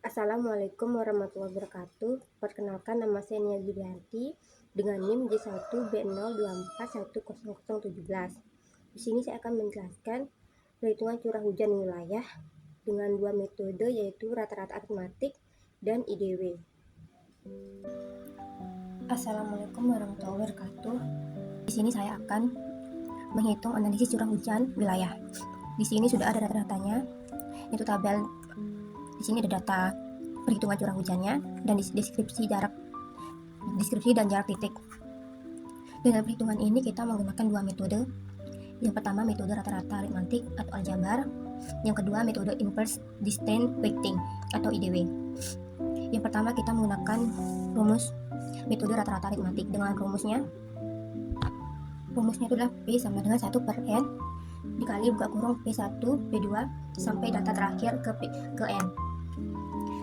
Assalamualaikum warahmatullahi wabarakatuh. Perkenalkan, nama saya Nia Julianti dengan NIM J1B02410017. Di sini saya akan menjelaskan perhitungan curah hujan wilayah dengan dua metode, yaitu rata-rata aritmatik dan IDW. Assalamualaikum warahmatullahi wabarakatuh. Di sini saya akan menghitung analisis curah hujan wilayah. Di sini sudah ada data-datanya, itu tabel. Di sini ada data perhitungan curah hujannya dan deskripsi dan jarak titik. Dengan perhitungan ini kita menggunakan dua metode. Yang pertama metode rata-rata aritmatik atau aljabar. Yang kedua metode inverse distance weighting atau IDW. Yang pertama kita menggunakan rumus metode rata-rata aritmatik. Dengan rumusnya itu adalah P sama dengan 1 per N dikali buka kurung P1, P2 sampai data terakhir ke N.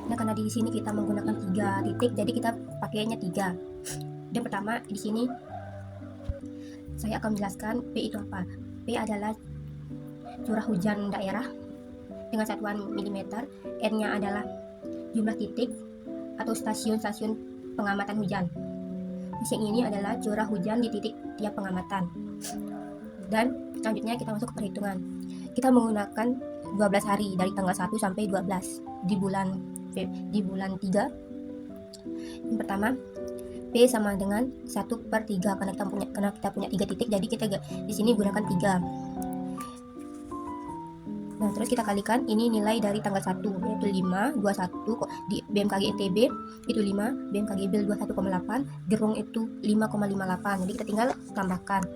Nah, karena di sini kita menggunakan 3 titik, jadi kita pakainya 3. Dan pertama di sini saya akan menjelaskan P itu apa. P adalah curah hujan daerah dengan satuan milimeter. N-nya adalah jumlah titik atau stasiun-stasiun pengamatan hujan. Yang ini adalah curah hujan di titik tiap pengamatan. Dan selanjutnya kita masuk ke perhitungan. Kita menggunakan 12 hari dari tanggal 1 sampai 12 di bulan 3. Yang pertama P sama dengan 1 per 3 karena kita punya 3 titik, jadi kita di sini gunakan 3. Nah, terus kita kalikan ini nilai dari tanggal 1 yaitu 5,21 di BMKG NTB itu 5, BMKG BIL 21,8, Gerung itu 5,58. Jadi kita tinggal tambahkan.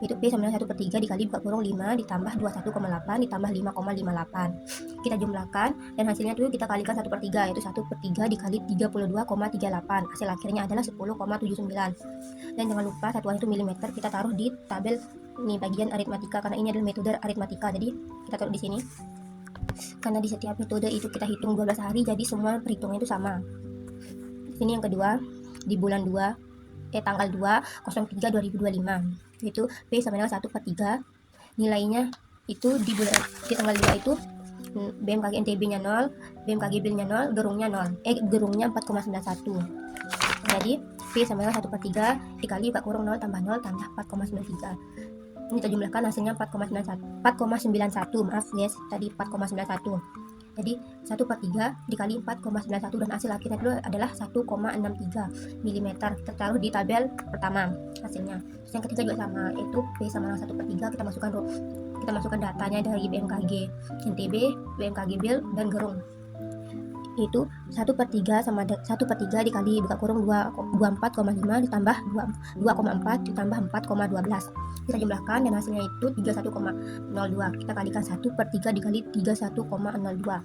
Itu P sama dengan 1 per 3 dikali buka kurung 5 ditambah 21,8 ditambah 5,58. Kita jumlahkan dan hasilnya itu kita kalikan 1 per 3, yaitu 1 per 3 dikali 32,38. Hasil akhirnya adalah 10,79. Dan jangan lupa satuan itu milimeter, kita taruh di tabel ini bagian aritmatika karena ini adalah metode aritmatika. Jadi kita taruh di sini. Karena di setiap metode itu kita hitung 12 hari, jadi semua perhitungan itu sama. Ini yang kedua, di bulan 2 tanggal 2/03/2025, yaitu P sama dengan 1 per 3. Nilainya itu di tanggal 2 itu BMKG NTB nya 0, BMKG BIL nya 0, gerungnya 0. Gerungnya 4,91. Jadi P sama dengan 1 per 3 dikali buka kurung 0 tambah 0 tambah 4,93. Ini kita jumlahkan hasilnya 4,91. Maaf guys, tadi 4,91. Jadi 1 per 3 dikali 4,91 dan hasil akhirnya itu adalah 1,63 mm. Kita taruh di tabel pertama hasilnya. Terus yang ketiga juga sama, yaitu P sama dengan 1 per 3. Kita masukkan datanya dari BMKG NTB, BMKG BIL dan Gerung. Itu 1 per 3 sama 1 per 3 dikali buka kurung 24,5 ditambah 2,4 ditambah 4,12. Kita jumlahkan dan hasilnya itu 31,02. Kita kalikan 1 per 3 dikali 31,02.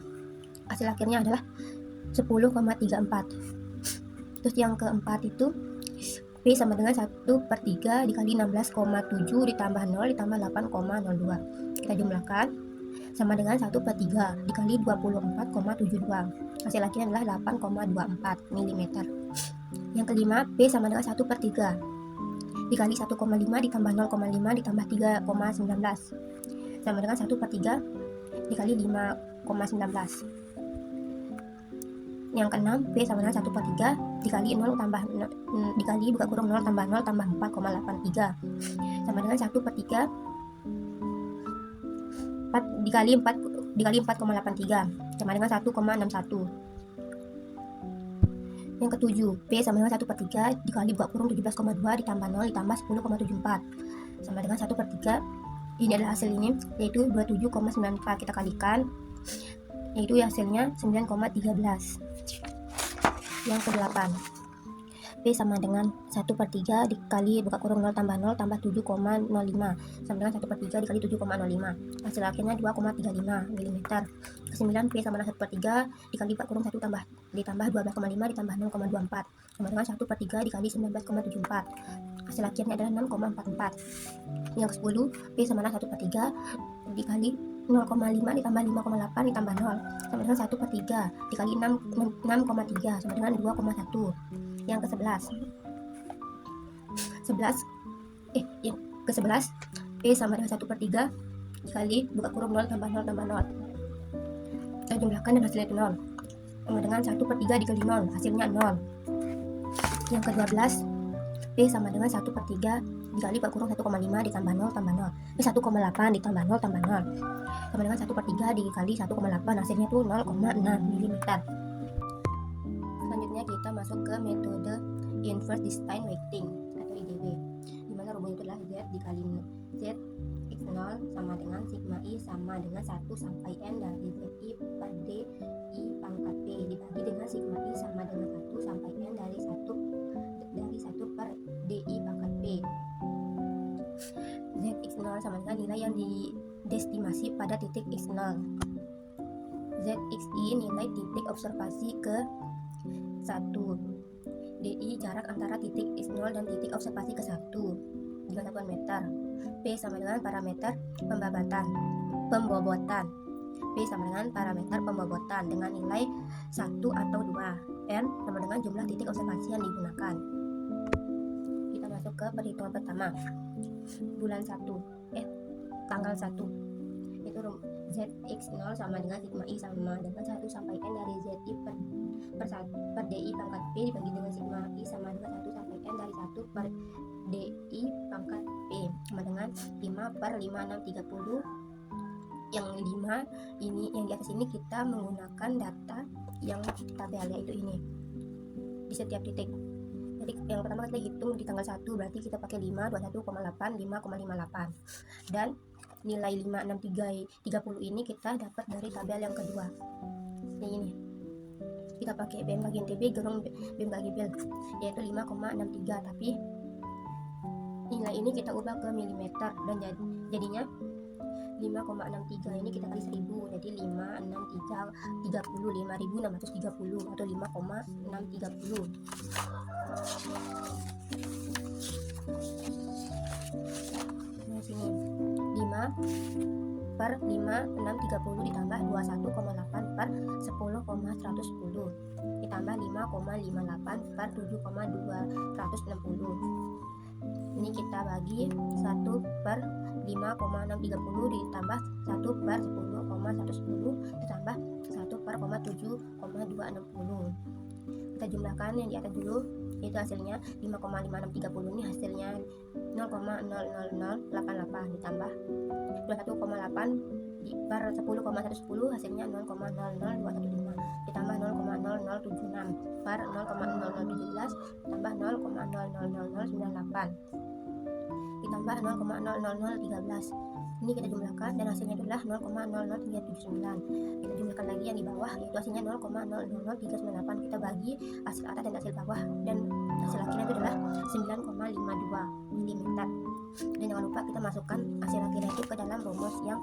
Hasil akhirnya adalah 10,34. Terus yang keempat itu P sama dengan 1 per 3 dikali 16,7 ditambah 0 ditambah 8,02. Kita jumlahkan sama dengan 1 per 3 dikali 24,72. Hasil akhirnya adalah 8,24 mm. Yang kelima, P sama dengan 1 per 3 dikali 1,5 ditambah 0,5 ditambah 3,19 sama dengan 1 per 3 dikali 5,19. Yang keenam, P sama dengan 1 per 3 dikali 0 tambah dikali buka kurung 0 tambah 0 tambah 4,83 sama dengan 1 per 3 dikali 4,83 sama dengan 1,61. Yang ketujuh, P sama dengan 1 per 3 dikali buka kurung 17,2 ditambah 0 ditambah 10,74 sama dengan 1 per 3. Ini adalah hasil ini, yaitu 27,94. Kita kalikan, yaitu hasilnya 9,13. Yang kedelapan, P sama dengan 1 per 3 dikali buka kurung 0 tambah 0 tambah 7,05 sama dengan 1 per 3 dikali 7,05. Hasil akhirnya 2,35 mm. Kesembilan, P sama dengan 1 per 3 dikali buka kurung 1 ditambah 12,5 ditambah 0,24 sama dengan 1 per 3 dikali 19,74. Hasil akhirnya adalah 6,44. Yang ke-10, P sama dengan 1 per 3 dikali 0,5 ditambah 5,8 ditambah 0 sama dengan 1 per 3 dikali 6,3 sama dengan 2,1. Yang ke-11 yang ke-11 P sama dengan 1 per 3 dikali buka kurung 0 tambah 0 tambah 0. Kita jumlahkan dan hasilnya itu 0. sama dengan 1/3 dikali 0, hasilnya 0. Yang ke-12, P sama dengan 1/3 dikali per kurung 1,5 ditambah 0 tambah 0. 1,8 ditambah 0 tambah 0 sama dengan 1/3 dikali 1,8, hasilnya tuh 0,6 mm. Selanjutnya kita masuk ke metode inverse distinct weighting atau IDW, dimana rumusnya itu adalah Z dikali Z x0 sama dengan sigma I sama dengan 1 sampai N dari ZI per DI pangkat P dibagi dengan sigma I sama dengan 1 sampai N dari 1 per DI pangkat P. Zx0 sama dengan nilai yang didestimasi pada titik x0. Zxi nilai titik observasi ke 1. DI jarak antara titik x0 dan titik observasi ke 1 dengan satuan meter. P sama dengan parameter pembobotan. P sama dengan parameter pembobotan dengan nilai 1 atau 2. N sama dengan jumlah titik observasi yang digunakan. Kita masuk ke perhitungan pertama. Bulan 1, tanggal 1. Itu Zx0 sama dengan sigma I sama dengan 1 sampai N dari ZI per DI pangkat P dibagi dengan sigma I sama dengan 1 sampai N dari 1 per DI pangkat P sama dengan 5 per 5, 6, 30. Yang 5 ini, yang di atas ini kita menggunakan data yang tabel, yaitu ini di setiap titik. Jadi yang pertama kita hitung di tanggal 1, berarti kita pakai 5, 21,8, 5,58. Dan nilai 5, 6, 30 ini kita dapat dari tabel yang kedua. Ini kita pakai BMKG NTB gerung BMKG BEL, yaitu 5,63, tapi nilai ini kita ubah ke milimeter dan jadinya 5,63 ini kita kali 1000, jadi 5,630 atau 5,630. Nah sini 5 per 5,630 ditambah 21,8 per 10,110 ditambah 5,58 per 7,260. Ini kita bagi 1 per 5,630 ditambah 1 per 10,110 ditambah 1 per 7,260. Kita jumlahkan yang di atas dulu, itu hasilnya 5,5630 ini hasilnya 0,00088 ditambah 21,8 per 10,110 hasilnya 0,00215 ditambah 0,0076 per 0,0017 ditambah 0,00098 ditambah 0,00013. Ini kita jumlahkan dan hasilnya adalah 0,00379. Kita jumlahkan lagi yang di bawah, yaitu hasilnya 0,00398. Kita bagi hasil atas dan hasil bawah, dan hasil akhirnya itu adalah 9,52 mm. Dan jangan lupa kita masukkan hasil akhirnya itu ke dalam rumus yang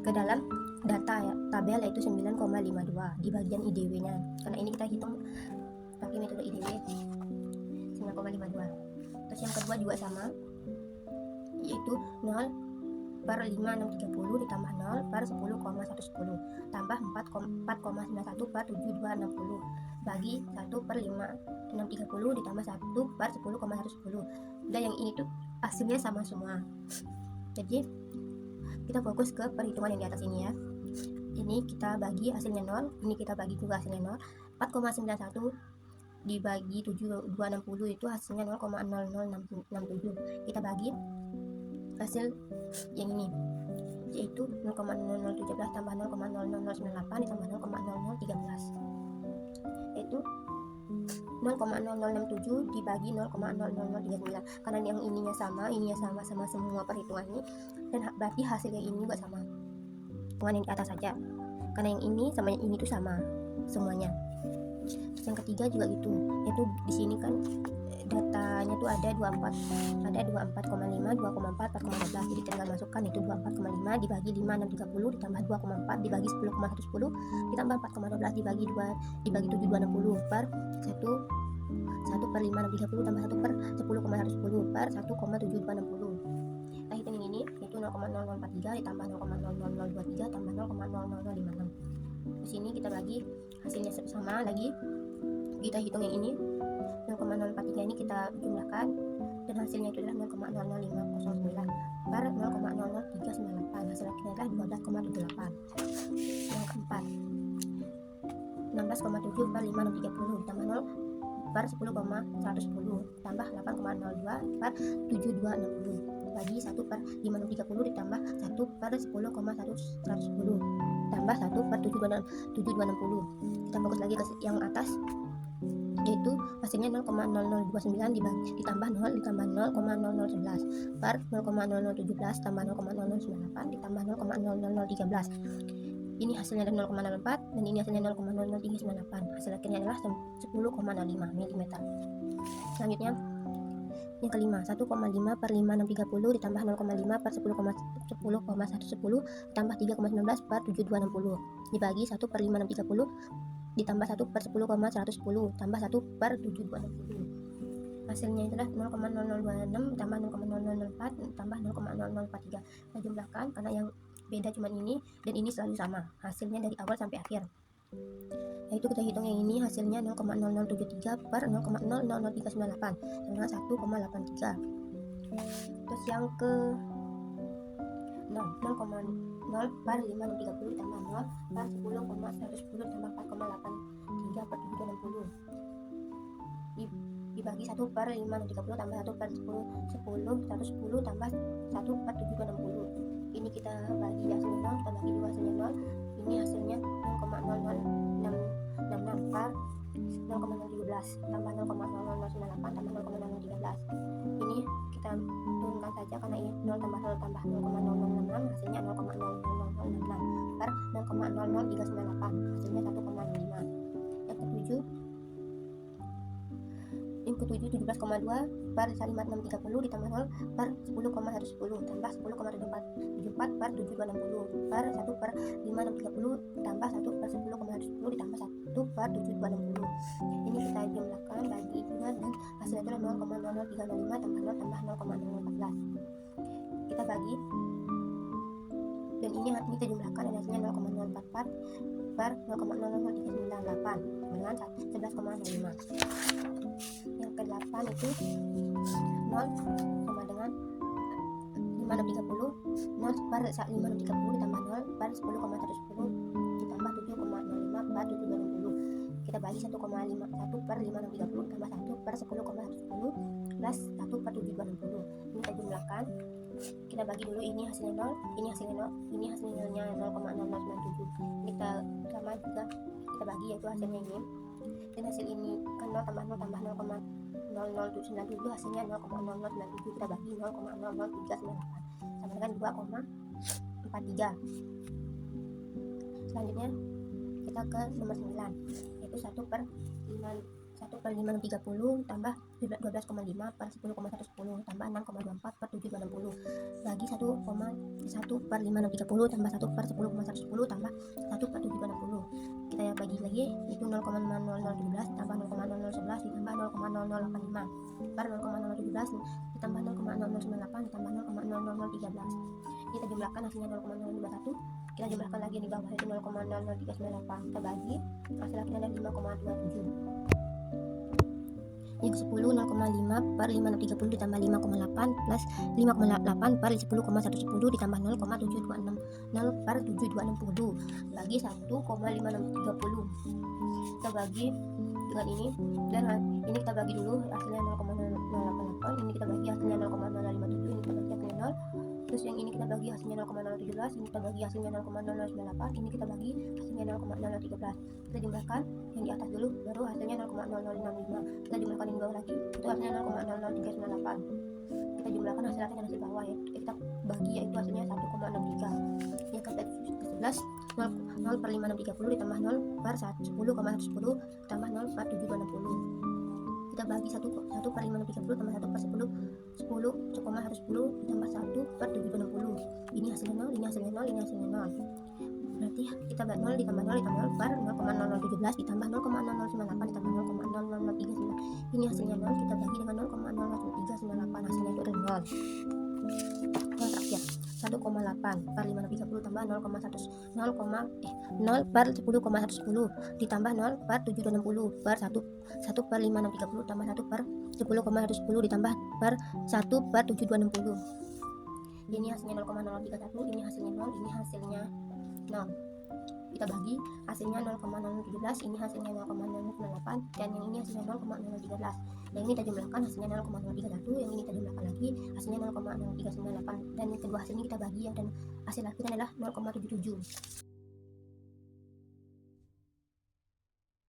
ke dalam data ya, tabel, yaitu 9,52 di bagian IDW nya, karena ini kita hitung pakai metode IDW 9,52. Terus yang kedua juga sama, yaitu 0 per 5,630 ditambah 0 per 10,110 tambah 4,91 per 7,260 bagi 1 per 5,630 ditambah 1 per 10,110. Dan yang ini tuh hasilnya sama semua. Jadi kita fokus ke perhitungan yang di atas ini ya. Ini kita bagi hasilnya 0, ini kita bagi juga hasilnya 0. 4,91 dibagi 7,260 itu hasilnya 0,0067. Kita bagi hasil yang ini, yaitu 0,0017 tambah 0,00098 ditambah 0,0013, yaitu 0,0067 dibagi 0,00039. Karena yang ininya sama semua perhitungan ini, dan berarti hasilnya ini juga sama dengan yang di atas saja, karena yang ini sama yang ini tuh sama semuanya. Terus yang ketiga juga gitu, yaitu di sini kan datanya tuh ada 24,5, 2,4, 4,12. Jadi tinggal masukkan itu 24,5 dibagi 5,630 ditambah 2,4 dibagi 10,110 ditambah 4,12 dibagi 7,260 per 1 per 5,630 tambah 1 per 10,110 per 1,7,260. Nah hitung ini yaitu 0,0043 ditambah 0,0023 tambah 0,00056. Terus ini kita bagi hasilnya sama lagi, kita hitung yang ini 0,043 ini kita jumlahkan dan hasilnya itu adalah 0,00509 per 0,00398. Hasil akhirnya adalah 12,78. Yang keempat, 16,7 per 5,630 ditambah 0 per 10,110 tambah 8,02 per 7260 bagi 1 per 5,630 ditambah 1 per 10,110 tambah 1 per 7260. Kita fokus lagi ke yang atas, yaitu hasilnya 0,0029 ditambah 0 ditambah 0,0011 per 0,0017 tambah 0,0098 ditambah 0,00013. Ini hasilnya adalah 0,04 dan ini hasilnya 0,00398. Hasil akhirnya adalah 10,05 mm. Selanjutnya yang kelima, 1,5 per 5,630 ditambah 0,5 per 10,110 ditambah 3,19 per 7260 dibagi 1 per 5,630 ditambah 1 per 10,110 tambah 1 per 7260. Hasilnya adalah 0,0026 ditambah 0,0004 ditambah 0,0043. Kita jumlahkan karena yang beda cuma ini dan ini selalu sama hasilnya dari awal sampai akhir, yaitu kita hitung yang ini hasilnya 0,0073 per 0,000398 dengan 1,83. Terus yang ke 0,0 per 5,630 ditambah 0 per 10,110 ditambah 4,83 per 760 dibagi 1 per 5,630 tambah 1 per 110 tambah 1 per 760. Ini kita bagi hasilnya 0, kita bagi 2 hasilnya 0. Ini hasilnya 0,0066 per 0,017 tambah 0,0098 tambah 0,0013. Ini kita turunkan saja karena ini 0 tambah 0 tambah 0,0066 hasilnya 0,00066 per 0,00398 hasilnya 1,05. Yang ketujuh 17,2 per 5,630 ditambah 0 per 10,110 tambah 10,74 per 7260 per 1 per 5,630 tambah 1 per 10,110 ditambah 1 per 7260. Ini kita jumlahkan bagi 2 dan hasilnya adalah 0,00305 tambah 0 tambah 0,014. Kita bagi dan ini kita jumlahkan dan hasilnya 0,044 per 0,00398 dengan 11,05. Yang ke-8 itu 0 sama dengan 5,630 0 per 5,630 ditambah 0 per 10,110 ditambah 7,05 per 7,60. Kita bagi 1,1 per 5,630 ditambah 1 per 10,110 plus 1 per 7,60. Ini kita jumlahkan, kita bagi dulu, ini hasilnya 0, ini hasilnya 0, ini hasilnya 0,0097. Kita sama juga kita bagi, yaitu hasilnya ini dan hasil ini kan 0 tambah 0 tambah 0,0097 hasilnya 0,0097. Kita bagi 0,00398 sama dengan 2,43. Selanjutnya kita ke nomor 9, yaitu 1 per 5,630 tambah 12,5 per 10,110 tambah 6,24 per 7,60 bagi 1 per 5,630 tambah 1 per 10,110 tambah 1 per 7,60. Kita bagi lagi, itu 0,0017 tambah 0,0011 ditambah 0,0085 per 0,0017 ditambah 0,0098 ditambah 0,00013. Kita jumlahkan hasilnya 0,021. Kita jumlahkan lagi di bawah itu 0,00398. Kita bagi, hasil akhirnya ada 5,27. Yang ke-10 0,5 per 5,630 ditambah 5,8 plus 5,8 per 10,110 ditambah 0,726 0 per 7260 bagi 1,5630. Kita bagi dengan ini dan ini kita bagi dulu hasilnya 0,088, ini kita bagi hasilnya 0,057, ini kita bagi hasilnya 0. Terus yang ini kita bagi hasilnya 0,017, ini kita bagi hasilnya 0,098, ini kita bagi hasilnya 0,013. Kita jumlahkan yang di atas dulu, baru hasilnya 0,0065. Kita jumlahkan yang di bawah lagi, itu hasilnya 0,00398. Kita jumlahkan hasil akhir dan hasil bawah, yaitu kita bagi, yaitu hasilnya 1,63. Yang ke-11 0 per 5,630 ditambah 0 per 10,110 ditambah 0 per 7,60. Kita bagi 1 per 5,630 tambah 1 per 10,110 ditambah 1 per 7,60. Ini hasilnya 0, ini hasilnya 0, ini hasilnya 0. Berarti kita 0 ditambah 0 ditambah 0 per 0,0017 ditambah 0,0098 ditambah 0,00399. Ini hasilnya 0, kita bagi dengan 0,00398, hasilnya itu adalah 0. Yang terakhir 1,8 per 5,30 tambah 0 per 10,110 ditambah 0 per 760 per 1 per 5,30 tambah 1 per 10,110 ditambah per 1 per 760. Ini hasilnya 0,031, ini hasilnya 0, ini hasilnya 0. kita bagi, hasilnya 0,017, ini hasilnya 0,098, dan yang ini hasilnya 0,0013. Yang ini kita jumlahkan hasilnya 0,031, yang ini kita jumlahkan lagi hasilnya 0,0398, dan kedua hasil ini kita bagi ya, dan hasil akhirnya adalah 0,77.